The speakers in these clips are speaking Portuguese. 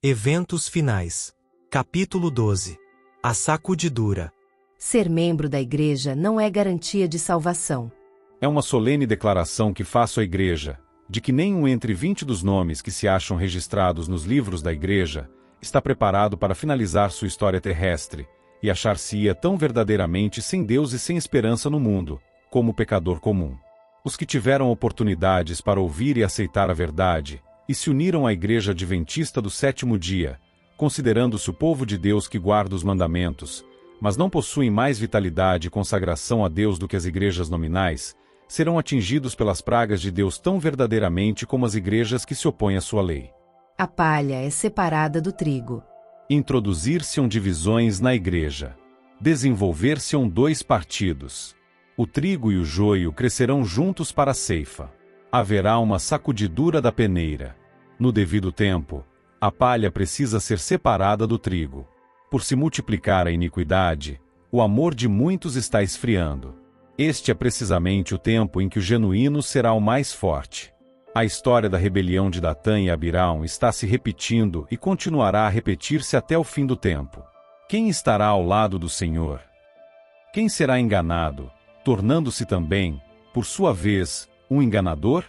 Eventos finais. Capítulo 12. A sacudidura. Ser membro da igreja não é garantia de salvação. É uma solene declaração que faço à igreja, de que nenhum entre 20 dos nomes que se acham registrados nos livros da igreja está preparado para finalizar sua história terrestre e achar-se-ia tão verdadeiramente sem Deus e sem esperança no mundo, como o pecador comum. Os que tiveram oportunidades para ouvir e aceitar a verdade, e se uniram à Igreja Adventista do Sétimo Dia, considerando-se o povo de Deus que guarda os mandamentos, mas não possuem mais vitalidade e consagração a Deus do que as igrejas nominais, serão atingidos pelas pragas de Deus tão verdadeiramente como as igrejas que se opõem à sua lei. A palha é separada do trigo. Introduzir-se-ão divisões na igreja. Desenvolver-se-ão dois partidos. O trigo e o joio crescerão juntos para a ceifa. Haverá uma sacudidura da peneira. No devido tempo, a palha precisa ser separada do trigo. Por se multiplicar a iniquidade, o amor de muitos está esfriando. Este é precisamente o tempo em que o genuíno será o mais forte. A história da rebelião de Datã e Abirão está se repetindo e continuará a repetir-se até o fim do tempo. Quem estará ao lado do Senhor? Quem será enganado, tornando-se também, por sua vez, um enganador?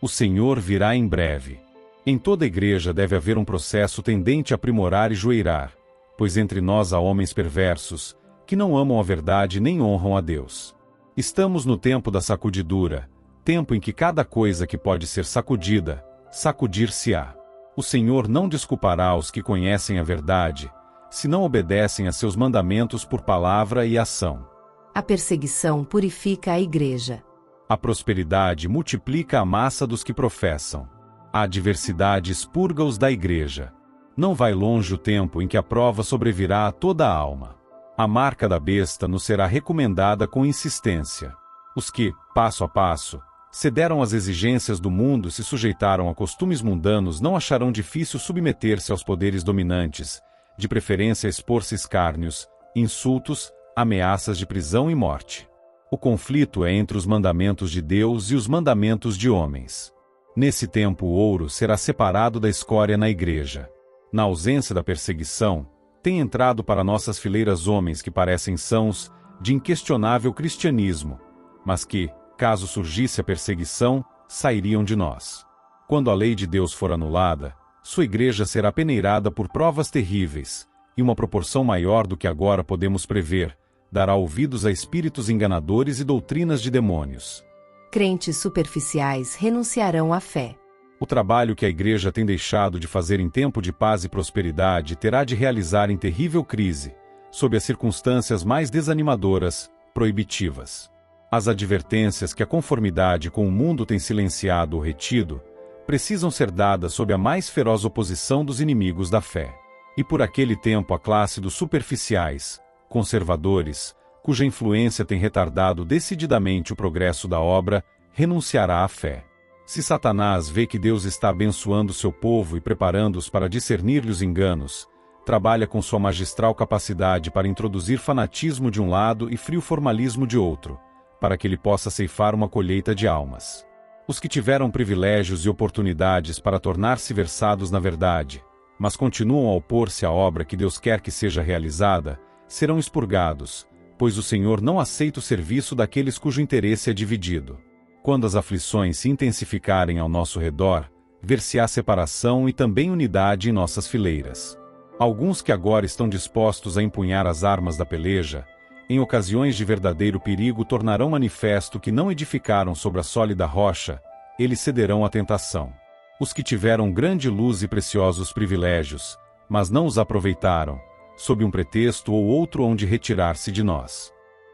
O Senhor virá em breve. Em toda igreja deve haver um processo tendente a aprimorar e joeirar, pois entre nós há homens perversos, que não amam a verdade nem honram a Deus. Estamos no tempo da sacudidura, tempo em que cada coisa que pode ser sacudida, sacudir-se-á. O Senhor não desculpará os que conhecem a verdade, se não obedecem a seus mandamentos por palavra e ação. A perseguição purifica a igreja. A prosperidade multiplica a massa dos que professam. A adversidade expurga-os da igreja. Não vai longe o tempo em que a prova sobrevirá a toda a alma. A marca da besta nos será recomendada com insistência. Os que, passo a passo, cederam às exigências do mundo e se sujeitaram a costumes mundanos não acharão difícil submeter-se aos poderes dominantes, de preferência expor-se escárnios, insultos, ameaças de prisão e morte. O conflito é entre os mandamentos de Deus e os mandamentos de homens. Nesse tempo o ouro será separado da escória na igreja. Na ausência da perseguição, tem entrado para nossas fileiras homens que parecem sãos, de inquestionável cristianismo, mas que, caso surgisse a perseguição, sairiam de nós. Quando a lei de Deus for anulada, sua igreja será peneirada por provas terríveis, e uma proporção maior do que agora podemos prever, dará ouvidos a espíritos enganadores e doutrinas de demônios. Crentes superficiais renunciarão à fé. O trabalho que a igreja tem deixado de fazer em tempo de paz e prosperidade terá de realizar em terrível crise, sob as circunstâncias mais desanimadoras, proibitivas. As advertências que a conformidade com o mundo tem silenciado ou retido, precisam ser dadas sob a mais feroz oposição dos inimigos da fé. E por aquele tempo a classe dos superficiais, conservadores, cuja influência tem retardado decididamente o progresso da obra, renunciará à fé. Se Satanás vê que Deus está abençoando seu povo e preparando-os para discernir-lhe os enganos, trabalha com sua magistral capacidade para introduzir fanatismo de um lado e frio formalismo de outro, para que ele possa ceifar uma colheita de almas. Os que tiveram privilégios e oportunidades para tornar-se versados na verdade, mas continuam a opor-se à obra que Deus quer que seja realizada, serão expurgados, pois o Senhor não aceita o serviço daqueles cujo interesse é dividido. Quando as aflições se intensificarem ao nosso redor, ver-se-á separação e também unidade em nossas fileiras. Alguns que agora estão dispostos a empunhar as armas da peleja, em ocasiões de verdadeiro perigo tornarão manifesto que não edificaram sobre a sólida rocha, eles cederão à tentação. Os que tiveram grande luz e preciosos privilégios, mas não os aproveitaram, sob um pretexto ou outro onde retirar-se de nós.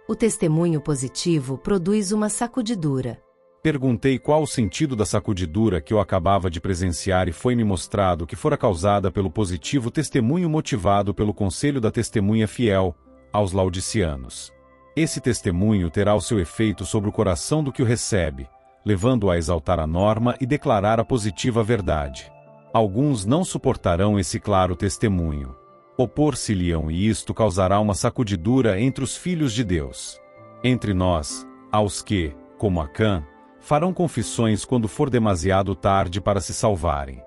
O testemunho positivo produz uma sacudidura. Perguntei qual o sentido da sacudidura que eu acabava de presenciar e foi-me mostrado que fora causada pelo positivo testemunho motivado pelo conselho da testemunha fiel aos laodiceanos. Esse testemunho terá o seu efeito sobre o coração do que o recebe, levando-o a exaltar a norma e declarar a positiva verdade. Alguns não suportarão esse claro testemunho. Opor-se-lhe-ão e isto causará uma sacudidura entre os filhos de Deus. Entre nós, há os que, como Acã, farão confissões quando for demasiado tarde para se salvarem.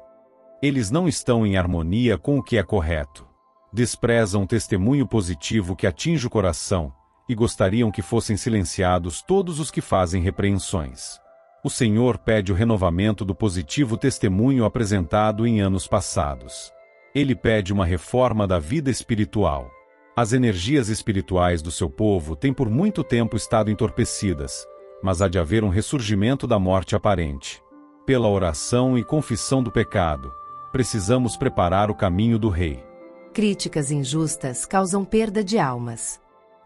Eles não estão em harmonia com o que é correto. Desprezam o testemunho positivo que atinge o coração, e gostariam que fossem silenciados todos os que fazem repreensões. O Senhor pede o renovamento do positivo testemunho apresentado em anos passados. Ele pede uma reforma da vida espiritual. As energias espirituais do seu povo têm por muito tempo estado entorpecidas, mas há de haver um ressurgimento da morte aparente. Pela oração e confissão do pecado, precisamos preparar o caminho do Rei. Críticas injustas causam perda de almas.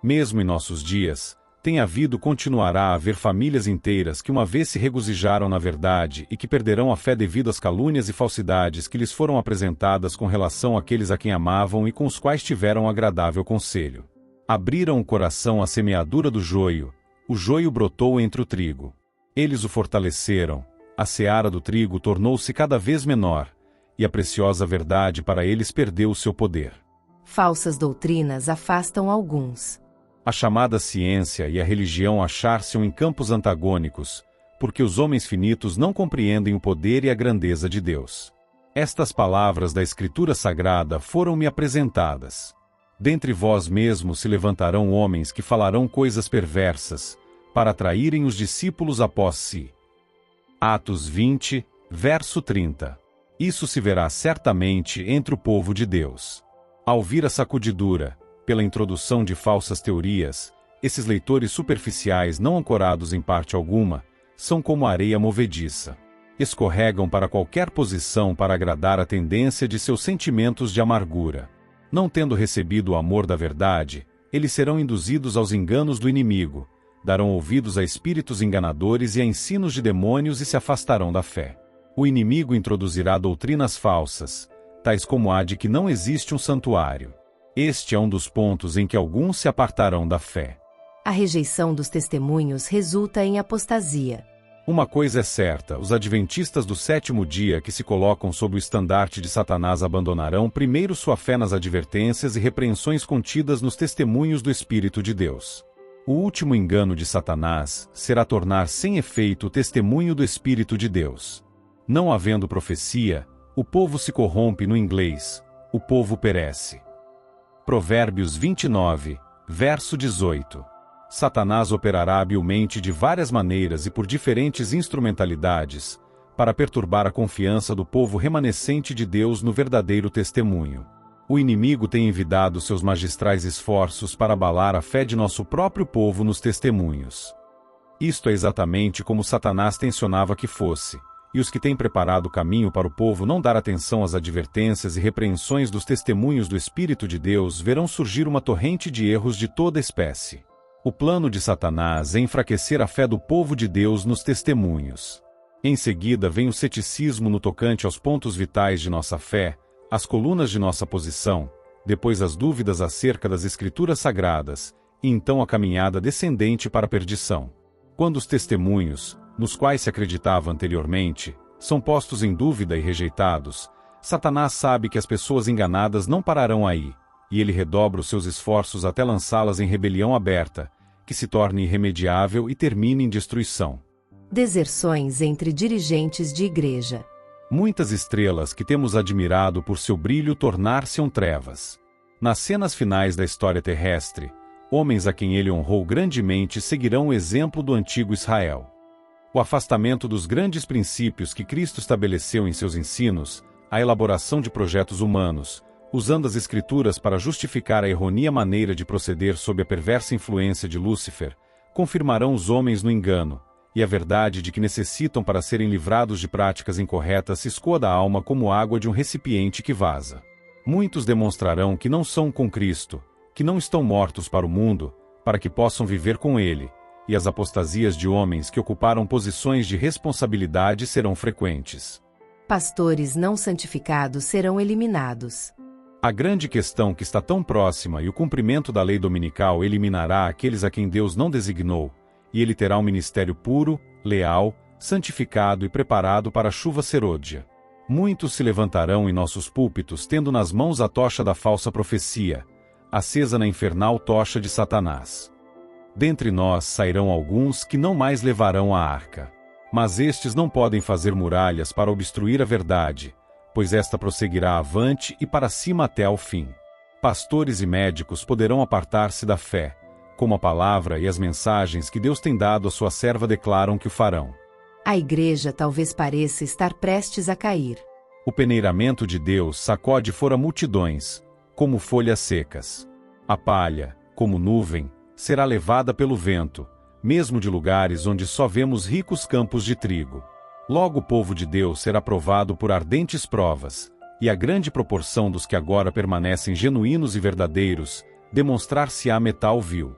Mesmo em nossos dias, tem havido e continuará a haver famílias inteiras que uma vez se regozijaram na verdade e que perderão a fé devido às calúnias e falsidades que lhes foram apresentadas com relação àqueles a quem amavam e com os quais tiveram agradável conselho. Abriram o coração à semeadura do joio, o joio brotou entre o trigo. Eles o fortaleceram, a seara do trigo tornou-se cada vez menor, e a preciosa verdade para eles perdeu o seu poder. Falsas doutrinas afastam alguns. A chamada ciência e a religião achar-se-ão em campos antagônicos, porque os homens finitos não compreendem o poder e a grandeza de Deus. Estas palavras da Escritura Sagrada foram-me apresentadas. Dentre vós mesmos se levantarão homens que falarão coisas perversas, para atraírem os discípulos após si. Atos 20, verso 30. Isso se verá certamente entre o povo de Deus. Ao vir a sacudidura, pela introdução de falsas teorias, esses leitores superficiais não ancorados em parte alguma, são como areia movediça. Escorregam para qualquer posição para agradar a tendência de seus sentimentos de amargura. Não tendo recebido o amor da verdade, eles serão induzidos aos enganos do inimigo, darão ouvidos a espíritos enganadores e a ensinos de demônios e se afastarão da fé. O inimigo introduzirá doutrinas falsas, tais como a de que não existe um santuário. Este é um dos pontos em que alguns se apartarão da fé. A rejeição dos testemunhos resulta em apostasia. Uma coisa é certa, os adventistas do sétimo dia que se colocam sob o estandarte de Satanás abandonarão primeiro sua fé nas advertências e repreensões contidas nos testemunhos do Espírito de Deus. O último engano de Satanás será tornar sem efeito o testemunho do Espírito de Deus. Não havendo profecia, o povo se corrompe. No inglês, o povo perece. Provérbios 29, verso 18. Satanás operará habilmente de várias maneiras e por diferentes instrumentalidades, para perturbar a confiança do povo remanescente de Deus no verdadeiro testemunho. O inimigo tem envidado seus magistrais esforços para abalar a fé de nosso próprio povo nos testemunhos. Isto é exatamente como Satanás tensionava que fosse. E os que têm preparado o caminho para o povo não dar atenção às advertências e repreensões dos testemunhos do Espírito de Deus verão surgir uma torrente de erros de toda espécie. O plano de Satanás é enfraquecer a fé do povo de Deus nos testemunhos. Em seguida vem o ceticismo no tocante aos pontos vitais de nossa fé, as colunas de nossa posição, depois as dúvidas acerca das Escrituras Sagradas, e então a caminhada descendente para a perdição. Quando os testemunhos, nos quais se acreditava anteriormente, são postos em dúvida e rejeitados, Satanás sabe que as pessoas enganadas não pararão aí, e ele redobra os seus esforços até lançá-las em rebelião aberta, que se torne irremediável e termine em destruição. Deserções entre dirigentes de igreja. Muitas estrelas que temos admirado por seu brilho tornar-se-ão trevas. Nas cenas finais da história terrestre, homens a quem ele honrou grandemente seguirão o exemplo do antigo Israel. O afastamento dos grandes princípios que Cristo estabeleceu em seus ensinos, a elaboração de projetos humanos, usando as Escrituras para justificar a errônea maneira de proceder sob a perversa influência de Lúcifer, confirmarão os homens no engano, e a verdade de que necessitam para serem livrados de práticas incorretas se escoa da alma como água de um recipiente que vaza. Muitos demonstrarão que não são com Cristo, que não estão mortos para o mundo, para que possam viver com Ele, e as apostasias de homens que ocuparam posições de responsabilidade serão frequentes. Pastores não santificados serão eliminados. A grande questão que está tão próxima e o cumprimento da lei dominical eliminará aqueles a quem Deus não designou, e ele terá um ministério puro, leal, santificado e preparado para a chuva serôdia. Muitos se levantarão em nossos púlpitos tendo nas mãos a tocha da falsa profecia, acesa na infernal tocha de Satanás. Dentre nós sairão alguns que não mais levarão a arca. Mas estes não podem fazer muralhas para obstruir a verdade, pois esta prosseguirá avante e para cima até ao fim. Pastores e médicos poderão apartar-se da fé, como a palavra e as mensagens que Deus tem dado à sua serva declaram que o farão. A igreja talvez pareça estar prestes a cair. O peneiramento de Deus sacode fora multidões, como folhas secas. A palha, como nuvem, será levada pelo vento, mesmo de lugares onde só vemos ricos campos de trigo. Logo o povo de Deus será provado por ardentes provas, e a grande proporção dos que agora permanecem genuínos e verdadeiros demonstrar-se-á metal vil.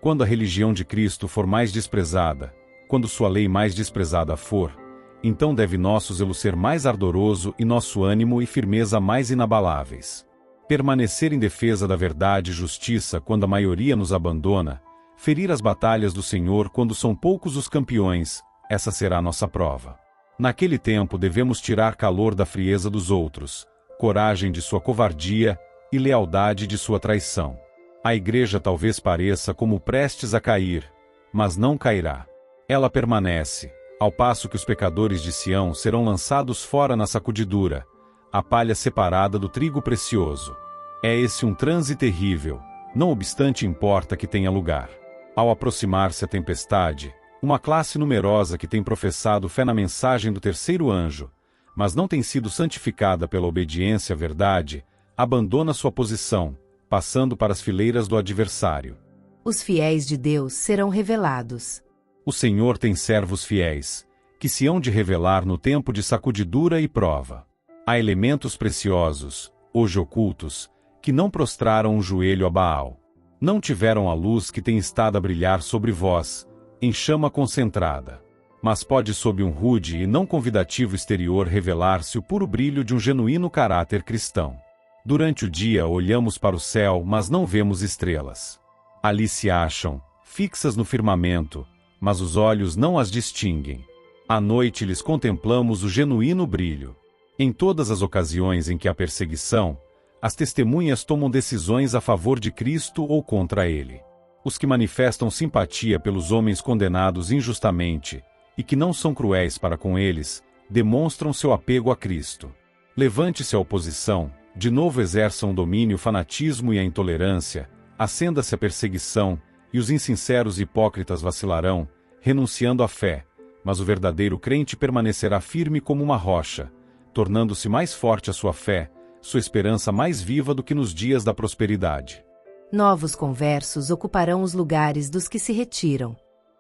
Quando a religião de Cristo for mais desprezada, quando sua lei mais desprezada for, então deve nosso zelo ser mais ardoroso e nosso ânimo e firmeza mais inabaláveis. Permanecer em defesa da verdade e justiça quando a maioria nos abandona, ferir as batalhas do Senhor quando são poucos os campeões, essa será nossa prova. Naquele tempo devemos tirar calor da frieza dos outros, coragem de sua covardia e lealdade de sua traição. A igreja talvez pareça como prestes a cair, mas não cairá. Ela permanece, ao passo que os pecadores de Sião serão lançados fora na sacudidura, a palha separada do trigo precioso. É esse um transe terrível, não obstante importa que tenha lugar. Ao aproximar-se a tempestade, uma classe numerosa que tem professado fé na mensagem do terceiro anjo, mas não tem sido santificada pela obediência à verdade, abandona sua posição, passando para as fileiras do adversário. Os fiéis de Deus serão revelados. O Senhor tem servos fiéis, que se hão de revelar no tempo de sacudidura e prova. Há elementos preciosos, hoje ocultos, que não prostraram o joelho a Baal. Não tiveram a luz que tem estado a brilhar sobre vós, em chama concentrada. Mas pode sob um rude e não convidativo exterior revelar-se o puro brilho de um genuíno caráter cristão. Durante o dia olhamos para o céu, mas não vemos estrelas. Ali se acham, fixas no firmamento, mas os olhos não as distinguem. À noite lhes contemplamos o genuíno brilho. Em todas as ocasiões em que há perseguição, as testemunhas tomam decisões a favor de Cristo ou contra ele. Os que manifestam simpatia pelos homens condenados injustamente, e que não são cruéis para com eles, demonstram seu apego a Cristo. Levante-se a oposição, de novo exerçam o domínio, o fanatismo e a intolerância, acenda-se a perseguição, e os insinceros e hipócritas vacilarão, renunciando à fé, mas o verdadeiro crente permanecerá firme como uma rocha, tornando-se mais forte a sua fé, sua esperança mais viva do que nos dias da prosperidade. Novos conversos ocuparão os lugares dos que se retiram.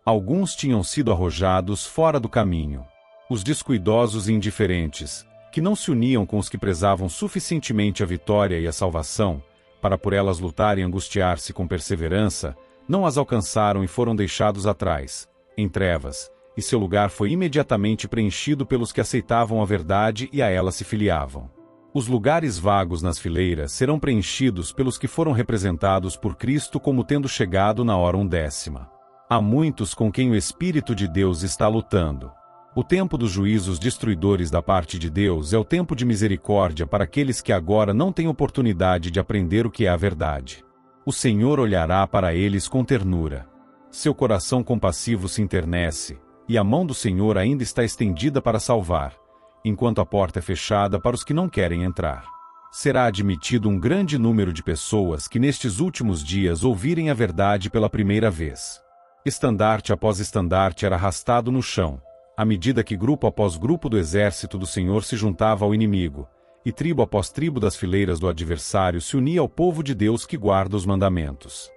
Alguns tinham sido arrojados fora do caminho. Os descuidosos e indiferentes, que não se uniam com os que prezavam suficientemente a vitória e a salvação, para por elas lutar e angustiar-se com perseverança, não as alcançaram e foram deixados atrás, em trevas, e seu lugar foi imediatamente preenchido pelos que aceitavam a verdade e a ela se filiavam. Os lugares vagos nas fileiras serão preenchidos pelos que foram representados por Cristo como tendo chegado na hora 10ª. Há muitos com quem o Espírito de Deus está lutando. O tempo dos juízos destruidores da parte de Deus é o tempo de misericórdia para aqueles que agora não têm oportunidade de aprender o que é a verdade. O Senhor olhará para eles com ternura. Seu coração compassivo se enternece, e a mão do Senhor ainda está estendida para salvar, enquanto a porta é fechada para os que não querem entrar. Será admitido um grande número de pessoas que nestes últimos dias ouvirem a verdade pela primeira vez. Estandarte após estandarte era arrastado no chão, à medida que grupo após grupo do exército do Senhor se juntava ao inimigo, e tribo após tribo das fileiras do adversário se unia ao povo de Deus que guarda os mandamentos.